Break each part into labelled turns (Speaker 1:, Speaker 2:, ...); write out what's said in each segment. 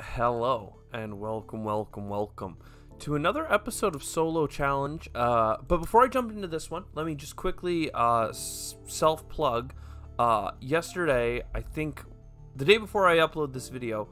Speaker 1: Hello and welcome to another episode of Solo Challenge. But before I jump into this one, let me just quickly self-plug. Yesterday, I think the day before I upload this video,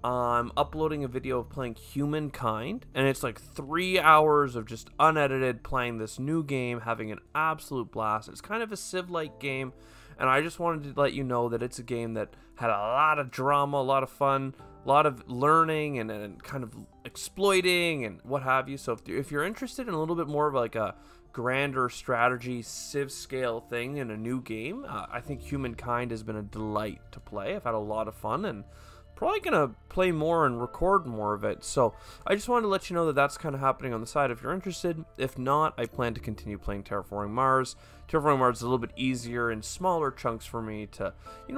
Speaker 1: I'm uploading a video of playing Humankind, and it's like 3 hours of just unedited playing this new game, having an absolute blast. It's kind of a Civ-like game, and I just wanted to let you know that it's a game that had a lot of drama, a lot of fun, a lot of learning and kind of exploiting and what have you. So if you're interested in a little bit more of like a grander strategy Civ scale thing in a new game, I think Humankind has been a delight to play. I've had a lot of fun and probably gonna play more and record more of it. So I just wanted to let you know that that's kind of happening on the side if you're interested. If not, I plan to continue playing Terraforming Mars. Terraforming Mars is a little bit easier in smaller chunks for me to,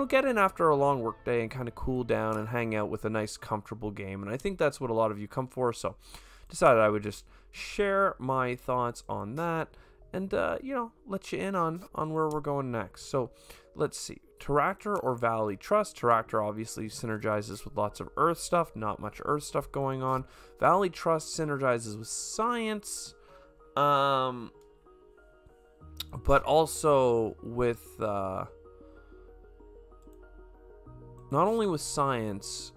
Speaker 1: get in after a long work day and kind of cool down and hang out with a nice comfortable game. And I think that's what a lot of you come for. So decided I would just share my thoughts on that and let you in on where we're going next. So let's see. Terractor or Valley Trust. Terractor obviously synergizes with lots of Earth stuff, not much Earth stuff going on. Valley Trust synergizes with science, but also with not only with science,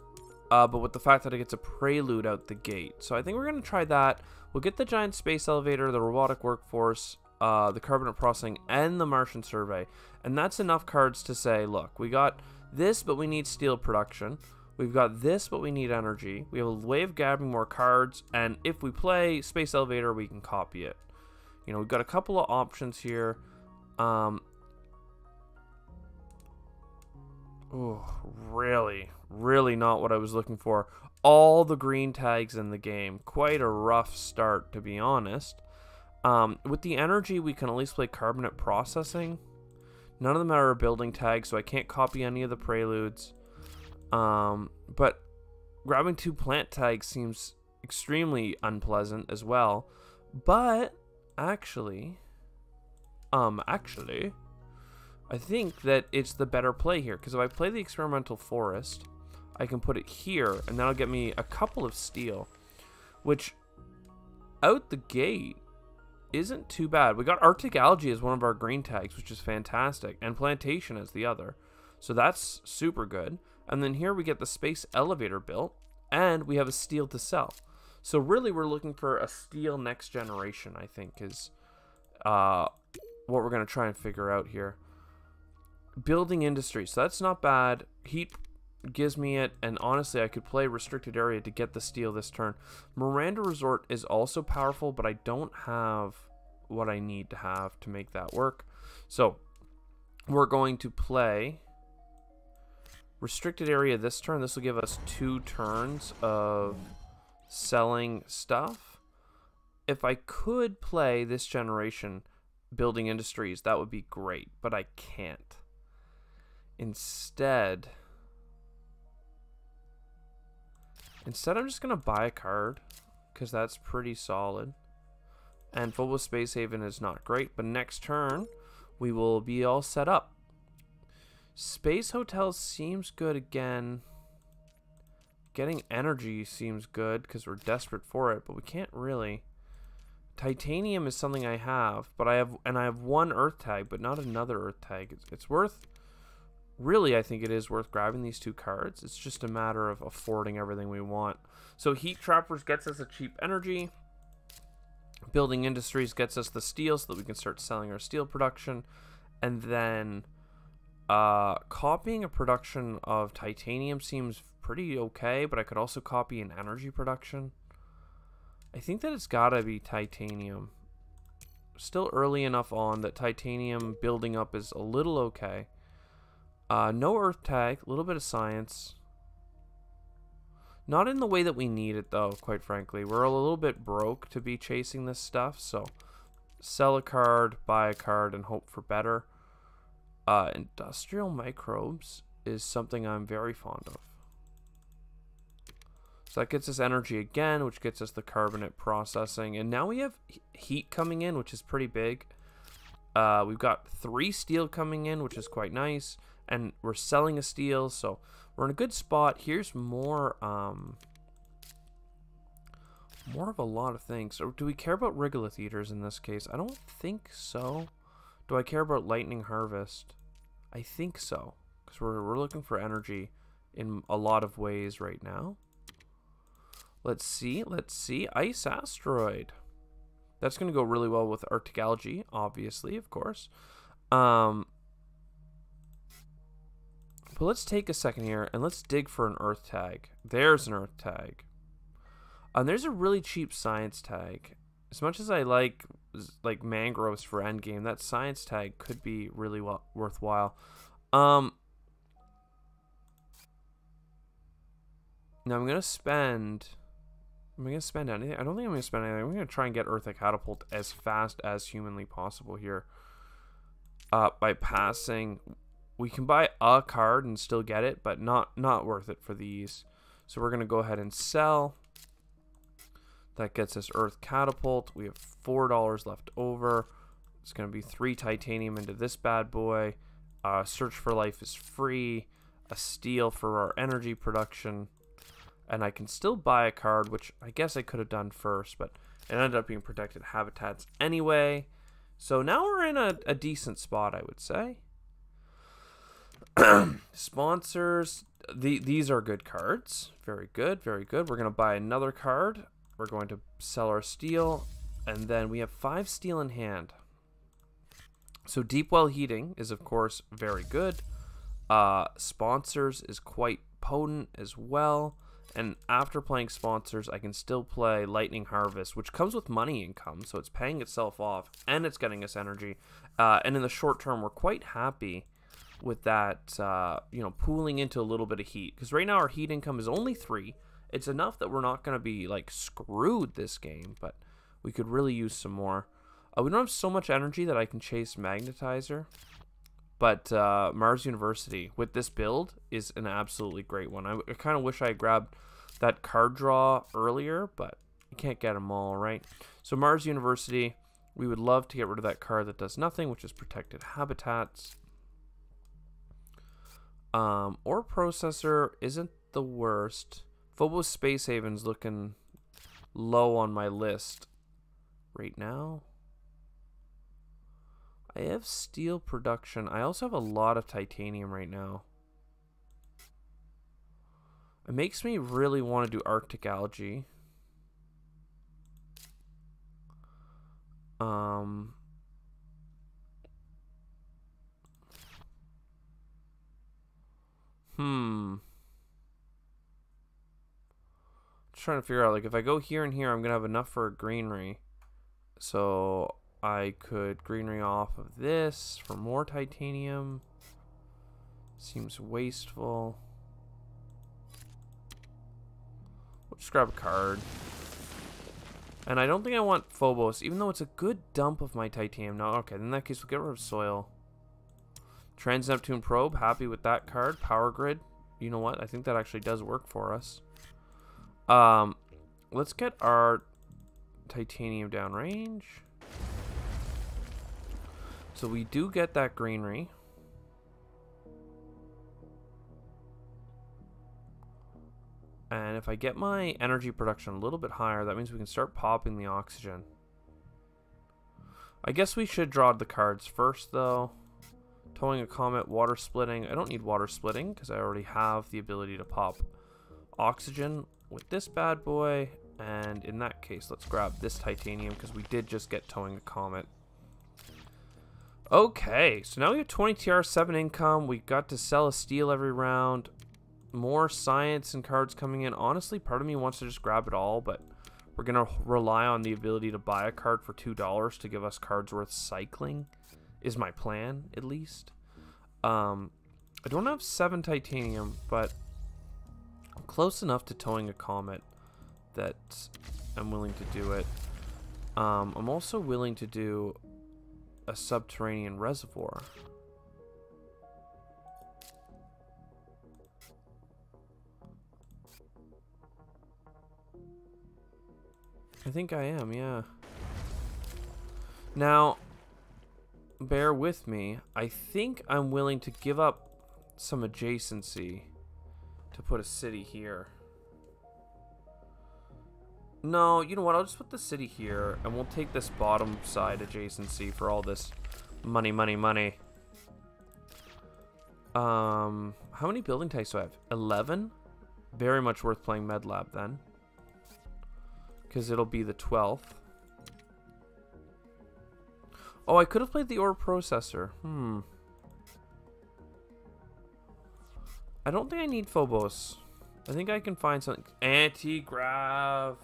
Speaker 1: but with the fact that it gets a prelude out the gate. So I think we're going to try that. We'll get the giant space elevator, the robotic workforce, the carbonate processing, and the Martian survey. And that's enough cards to say, look, we got this, but we need steel production. We've got this, but we need energy. We have a way of grabbing more cards, and if we play space elevator, we can copy it. We've got a couple of options here. Oh, really not what I was looking for. All the green tags in the game. Quite a rough start, to be honest. With the energy, we can at least play carbonate processing. None of them are a building tag, so I can't copy any of the preludes. But grabbing 2 plant tags seems extremely unpleasant as well. But actually, I think that it's the better play here, because if I play the experimental forest, I can put it here, and that'll get me a couple of steel, which out the gate isn't too bad. We got Arctic algae as one of our green tags, which is fantastic, and plantation as the other, so that's super good. And then here we get the space elevator built, and we have a steel to sell. So really we're looking for a steel next generation, I think, is what we're going to try and figure out here. Building industry, so that's not bad. Heat gives me it, and honestly I could play restricted area to get the steel this turn. Miranda Resort is also powerful, but I don't have what I need to have to make that work. So we're going to play restricted area this turn. This will give us 2 turns of selling stuff. If I could play this generation building industries, that would be great, but I can't. Instead, I'm just going to buy a card, because that's pretty solid. And Phobos Space Haven is not great, but next turn, we will be all set up. Space Hotel seems good again. Getting energy seems good, because we're desperate for it, but we can't really. Titanium is something I have, but I have 1 Earth tag, but not another Earth tag. It's worth... Really, I think it is worth grabbing these 2 cards. It's just a matter of affording everything we want. So Heat Trappers gets us a cheap energy. Building Industries gets us the steel so that we can start selling our steel production. And then copying a production of titanium seems pretty okay, but I could also copy an energy production. I think that it's gotta be titanium. Still early enough on that titanium building up is a little okay. No Earth tag, a little bit of science. Not in the way that we need it, though, quite frankly. We're a little bit broke to be chasing this stuff, so sell a card, buy a card, and hope for better. Industrial microbes is something I'm very fond of. So that gets us energy again, which gets us the carbonate processing. And now we have heat coming in, which is pretty big. We've got 3 steel coming in, which is quite nice. and we're selling a steel, so we're in a good spot. Here's more of a lot of things. So do we care about regolith eaters in this case? I don't think so. Do I care about lightning harvest? I think so, because we're looking for energy in a lot of ways right now. Let's see. Ice asteroid. That's going to go really well with Arctic algae, obviously, of course. But let's take a second here and let's dig for an earth tag. There's an earth tag. And there's a really cheap science tag. As much as I like mangroves for endgame, that science tag could be really worthwhile. Now I'm gonna spend anything. I don't think I'm gonna spend anything. I'm gonna try and get Eartha Catapult as fast as humanly possible here. By passing, we can buy a card and still get it, but not worth it for these. So we're gonna go ahead and sell. That gets us Earth Catapult. We have $4 left over. It's going to be 3 titanium into this bad boy. Search for Life is free. A steel for our energy production. And I can still buy a card, which I guess I could have done first, but it ended up being protected habitats anyway. So now we're in a decent spot, I would say. Sponsors. These are good cards. Very good, very good. We're going to buy another card. We're going to sell our steel, and then we have 5 steel in hand. So deep well heating is of course very good. Sponsors is quite potent as well, and after playing sponsors I can still play lightning harvest, which comes with money income, so it's paying itself off and it's getting us energy, and in the short term we're quite happy with that, you know, pooling into a little bit of heat, because right now our heat income is only 3. It's enough that we're not going to be, like, screwed this game, but we could really use some more. We don't have so much energy that I can chase Magnetizer, but Mars University with this build is an absolutely great one. I kind of wish I had grabbed that card draw earlier, but you can't get them all, right? So Mars University, we would love to get rid of that card that does nothing, which is Protected Habitats. Ore Processor isn't the worst. Phobos Space Haven's looking low on my list right now. I have steel production. I also have a lot of titanium right now. It makes me really want to do Arctic algae. Trying to figure out, like, if I go here and here, I'm gonna have enough for a greenery, so I could greenery off of this for more titanium. Seems wasteful. We'll just grab a card, and I don't think I want Phobos, even though it's a good dump of my titanium. No, okay, in that case we'll get rid of soil. Trans-Neptune Probe, happy with that card. Power Grid, you know what, I think that actually does work for us. Let's get our titanium downrange. So we do get that greenery. And if I get my energy production a little bit higher, that means we can start popping the oxygen. I guess we should draw the cards first, though. Towing a Comet, Water Splitting. I don't need Water Splitting because I already have the ability to pop oxygen with this bad boy, and in that case let's grab this titanium because we did just get Towing a Comet. Okay, so now we have 20 TR7 income. We got to sell a steel every round. More science and cards coming in. Honestly, part of me wants to just grab it all, but we're gonna rely on the ability to buy a card for $2 to give us cards worth cycling, is my plan, at least. I don't have 7 titanium, but close enough to Towing a Comet that I'm willing to do it. I'm also willing to do a subterranean reservoir. I think I am, yeah. Now, bear with me. I think I'm willing to give up some adjacency to put a city here. No, you know what? I'll just put the city here, and we'll take this bottom side adjacency for all this money, money, money. How many building types do I have? 11? Very much worth playing MedLab then. Because it'll be the 12th. Oh, I could have played the ore processor. I don't think I need Phobos. I think I can find something. Anti-grav.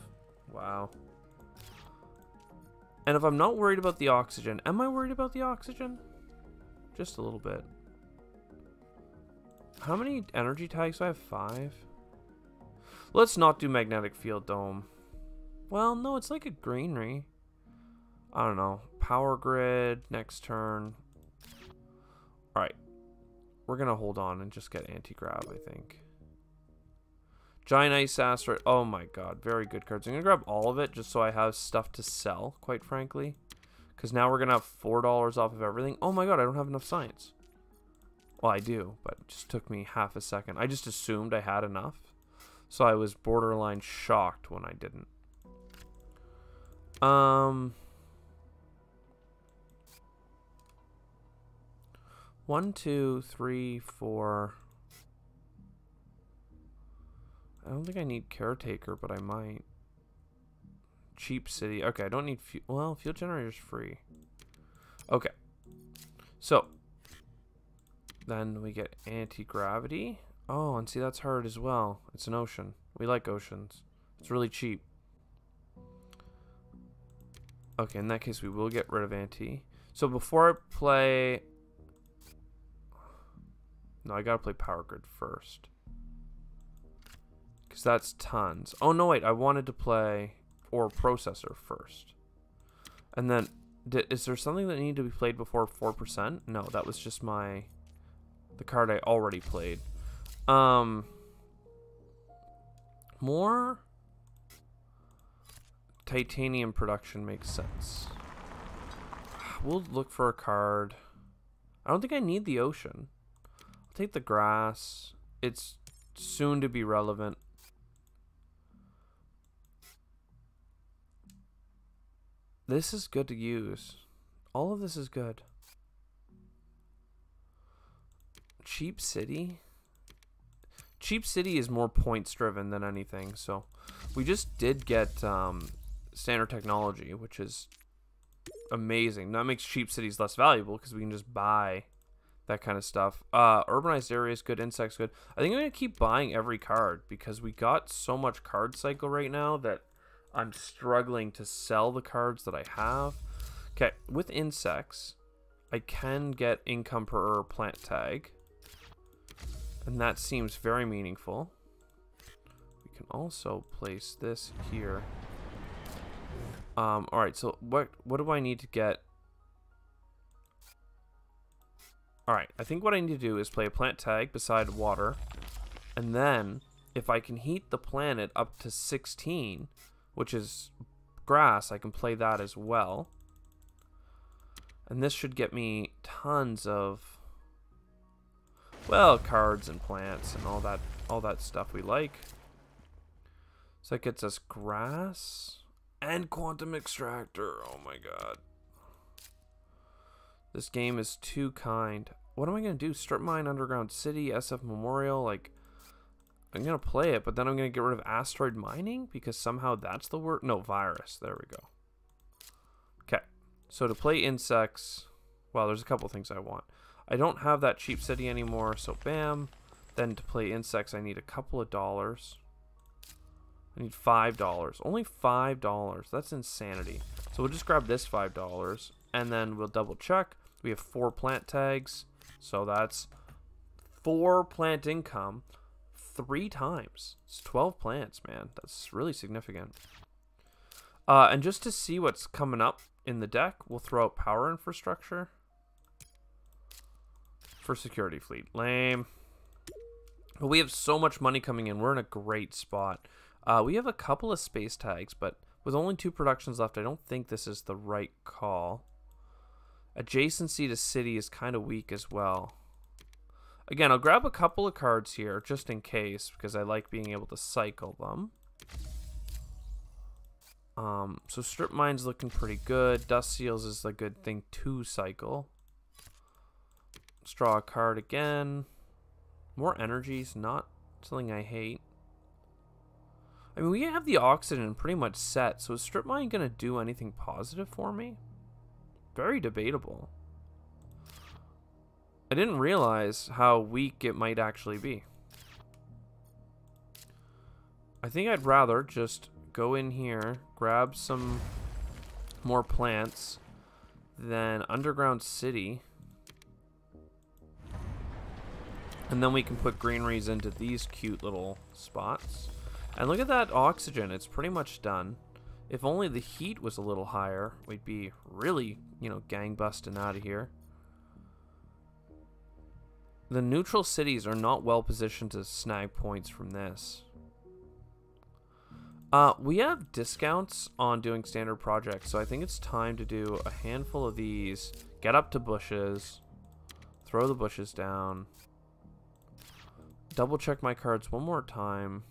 Speaker 1: Wow. And if I'm not worried about the oxygen, am I worried about the oxygen? Just a little bit. How many energy tags do I have? 5. Let's not do magnetic field dome. Well, no, it's like a greenery. I don't know. Power grid next turn. All right. We're going to hold on and just get anti-grav, I think. Giant Ice Asteroid. Oh my god. Very good cards. I'm going to grab all of it just so I have stuff to sell, quite frankly. Because now we're going to have $4 off of everything. Oh my god, I don't have enough science. Well, I do, but it just took me half a second. I just assumed I had enough. So I was borderline shocked when I didn't. 1, 2, 3, 4. I don't think I need caretaker, but I might. Cheap city. Okay, I don't need fuel. Well, fuel generator's free. Okay. So then we get anti-gravity. Oh, and see, that's hard as well. It's an ocean. We like oceans. It's really cheap. Okay, in that case, we will get rid of anti. So before I play... No, I gotta play power grid first. Because that's tons. Oh, no, wait. I wanted to play ore processor first. And then, is there something that needed to be played before 4%? No, that was just the card I already played. More titanium production makes sense. We'll look for a card. I don't think I need the ocean. I'll take the grass. It's soon to be relevant. This is good to use. All of this is good. Cheap city. Cheap city is more points driven than anything. So we just did get standard technology, which is amazing. That makes cheap cities less valuable because we can just buy that kind of stuff. Urbanized areas good, insects good. I think I'm gonna keep buying every card because we got so much card cycle right now that I'm struggling to sell the cards that I have. Okay, with insects, I can get income per plant tag. And that seems very meaningful. We can also place this here. Alright, so what do I need to get? Alright, I think what I need to do is play a plant tag beside water. And then, if I can heat the planet up to 16, which is grass, I can play that as well. And this should get me tons of... well, cards and plants and all that stuff we like. So that gets us grass and quantum extractor. Oh my god. This game is too kind. What am I going to do? Strip mine underground city, SF Memorial? Like, I'm going to play it, but then I'm going to get rid of asteroid mining because somehow that's the word. No, virus. There we go. Okay. So to play insects, well, there's a couple things I want. I don't have that cheap city anymore, so bam. Then to play insects, I need a couple of dollars. I need $5. Only $5. That's insanity. So we'll just grab this $5, and then we'll double check. We have 4 plant tags, so that's 4 plant income 3 times. It's 12 plants, man. That's really significant. And just to see what's coming up in the deck, we'll throw out power infrastructure. For security fleet. Lame. But we have so much money coming in. We're in a great spot. We have a couple of space tags, but with only 2 productions left, I don't think this is the right call. Adjacency to city is kind of weak as well. Again, I'll grab a couple of cards here just in case because I like being able to cycle them. So strip mine's looking pretty good. Dust seals is a good thing to cycle. Let's draw a card again. More energies, not something I hate. I mean, we have the oxygen pretty much set, so is strip mine gonna do anything positive for me? Very debatable. I didn't realize how weak it might actually be. I think I'd rather just go in here, grab some more plants, then underground city. And then we can put greeneries into these cute little spots. And look at that oxygen. It's pretty much done. If only the heat was a little higher, we'd be really, you know, gang busting out of here. The neutral cities are not well positioned to snag points from this. We have discounts on doing standard projects, so I think it's time to do a handful of these. Get up to bushes. Throw the bushes down. Double check my cards one more time.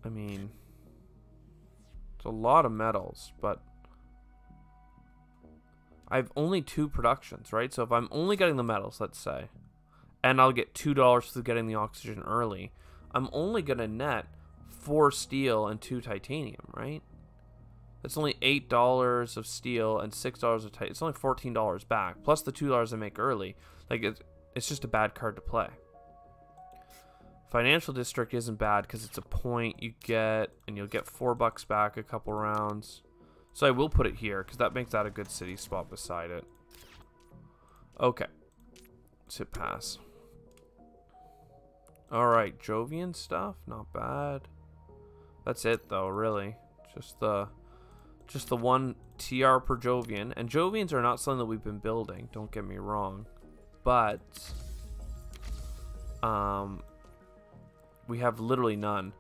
Speaker 1: I mean, it's a lot of metals, but I have only 2 productions, right? So if I'm only getting the metals, let's say, and I'll get $2 for getting the oxygen early, I'm only going to net 4 steel and 2 titanium, right? That's only $8 of steel and $6 of titanium. It's only $14 back, plus the $2 I make early. Like, it's just a bad card to play. Financial district isn't bad because it's a point you get, and you'll get $4 back a couple rounds. So I will put it here because that makes that a good city spot beside it. Okay. Let's hit pass. Alright, Jovian stuff, not bad. That's it though, really. Just the one TR per Jovian. And Jovians are not something that we've been building, don't get me wrong. But we have literally none.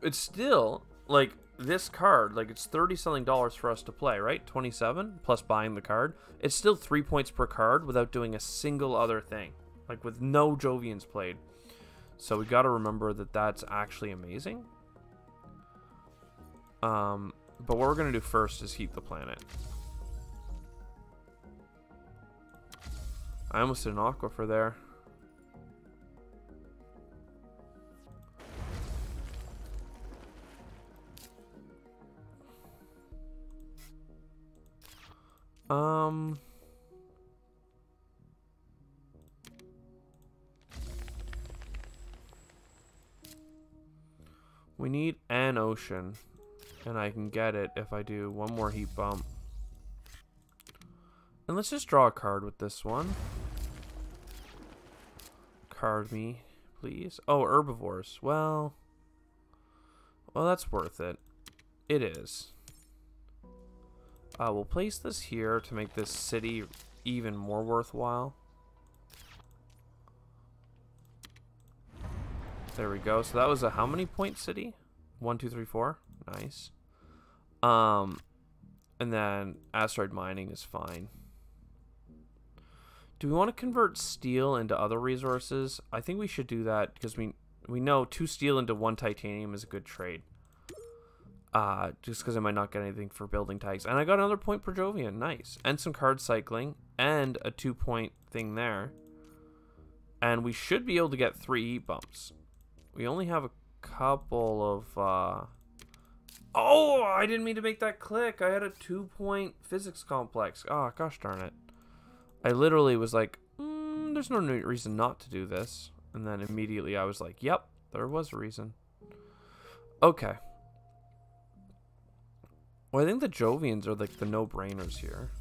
Speaker 1: It's still like this card, like it's 30 something dollars for us to play, right? 27 plus buying the card. It's still 3 points per card without doing a single other thing, like with no Jovians played. So we got to remember that that's actually amazing. But what we're gonna do first is heat the planet. I almost did an aquifer there. We need an ocean, and I can get it if I do one more heat bump. And let's just draw a card with this one. Card me, please. Oh, herbivores. Well, that's worth it. It is. We'll place this here to make this city even more worthwhile. There we go. So that was a how many point city? 1, 2, 3, 4. Nice. And then asteroid mining is fine. Do we want to convert steel into other resources? I think we should do that because we know 2 steel into 1 titanium is a good trade. Just because I might not get anything for building tags. And I got another point per Jovian. Nice. And some card cycling. And a 2-point thing there. And we should be able to get 3 heat bumps. We only have a couple of... Oh, I didn't mean to make that click. I had a 2-point physics complex. Oh, gosh darn it. I literally was like, there's no reason not to do this. And then immediately I was like, yep, there was a reason. Okay. Well, I think the Jovians are like the no-brainers here.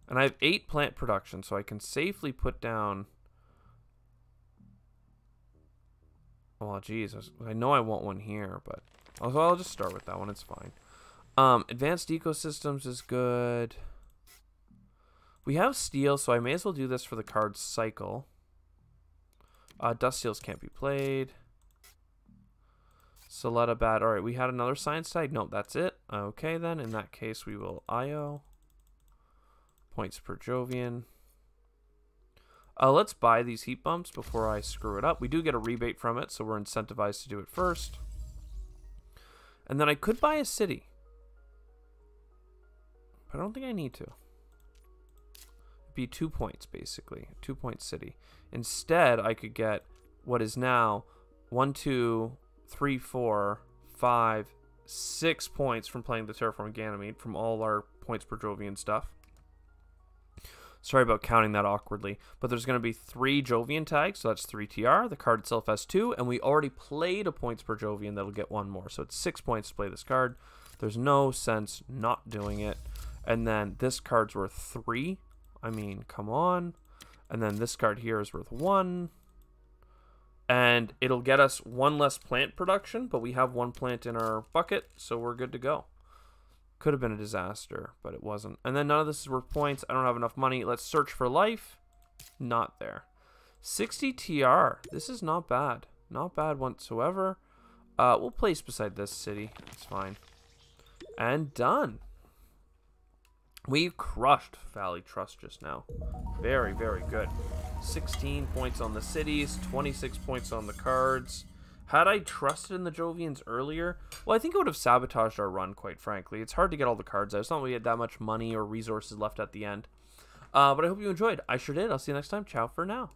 Speaker 1: And I have 8 plant production, so I can safely put down... Oh, geez. I know I want one here, but... I'll just start with that one. It's fine. Advanced ecosystems is good. We have steel, so I may as well do this for the card cycle. Dust seals can't be played. Soletta bad. Alright, we had another science tag. No, that's it. Okay, then. In that case, we will IO. Points per Jovian. Let's buy these heat bumps before I screw it up. We do get a rebate from it, so we're incentivized to do it first. And then I could buy a city. But I don't think I need to. It'd be 2 points, basically. 2-point city. Instead, I could get what is now 1, 2, 3, 4, 5, 6 points from playing the Terraform Ganymede from all our points per Jovian stuff. Sorry about counting that awkwardly. But there's going to be 3 Jovian tags, so that's 3 TR. The card itself has 2, and we already played a points per Jovian that'll get 1 more. So it's 6 points to play this card. There's no sense not doing it. And then this card's worth 3. I mean, come on. And then this card here is worth 1. And it'll get us 1 less plant production, but we have 1 plant in our bucket, so we're good to go. Could have been a disaster, but it wasn't. And then none of this is worth points. I don't have enough money. Let's search for life. Not there. 60 TR. This is not bad. Not bad whatsoever. We'll place beside this city. It's fine. And done. We crushed Valley Trust just now. Very, very good. 16 points on the cities. 26 points on the cards. Had I trusted in the Jovians earlier, well, I think it would have sabotaged our run, quite frankly. It's hard to get all the cards out. It's not like we had that much money or resources left at the end. But I hope you enjoyed. I sure did. I'll see you next time. Ciao for now.